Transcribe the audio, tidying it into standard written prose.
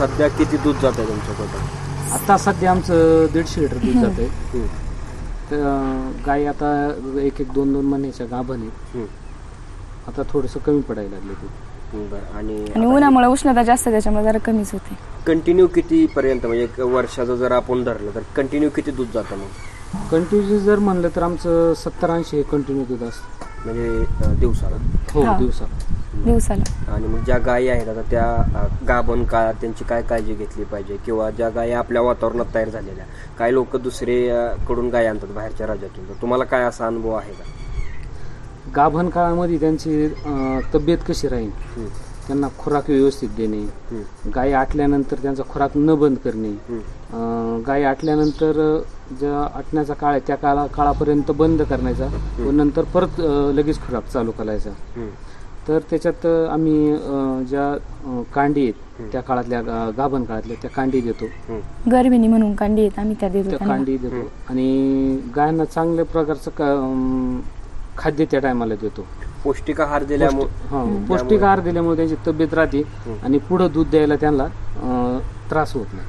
सध्या किती दूध जात आहे तुमच्याकडं? आता सध्या आमचं 150 लिटर दूध जात आहे. गाय आता 1-2 महिन्याच्या गाभण आहे. आता थोडस कमी पडायला लागले दूध. बरं. आणि उन्हामुळे उष्णता जास्त त्याच्यामुळे जरा कमीच होते. कंटिन्यू किती पर्यंत, म्हणजे एक वर्षाचं जर आपण धरलं तर कंटिन्यू किती दूध जातं मग? कंटिन्यू जर म्हणलं तर आमचं 70-80 हे कंटिन्यू दूध असतं. म्हणजे दिवसाला? हो, हा. दिवसाला. आणि मग ज्या गायी आहेत आता त्या गाभण काळात त्यांची काय काळजी घेतली पाहिजे, किंवा ज्या गायी आपल्या वातावरणात तयार झालेल्या, काही लोक दुसरे कडून गायी आणतात बाहेरच्या राज्यातून, तर तुम्हाला काय असा अनुभव आहे का? गाभण काळामध्ये त्यांची तब्येत कशी राहील, त्यांना खुराक व्यवस्थित देणे, गाय आटल्यानंतर त्यांचा खुराक न बंद करणे, गाय आटल्यानंतर ज्या आटण्याचा काळ आहे त्या काळापर्यंत बंद करण्याचा व नंतर परत लगेच खुराक चालू करायचा. तर त्याच्यात आम्ही ज्या कांडी आहेत त्या काळातल्या, गाभण काळातल्या त्या कांडी देतो. गर्भिणी म्हणून कांडी आहेत आम्ही त्या देतो. त्या कांडी देतो आणि गायांना चांगल्या प्रकारचं खाद्य त्या टायमाला देतो. पौष्टिक आहार दिल्यामुळे पौष्टिक आहार दिल्यामुळे त्यांची तब्येत राहते आणि पुढे दूध द्यायला त्यांना त्रास होत नाही.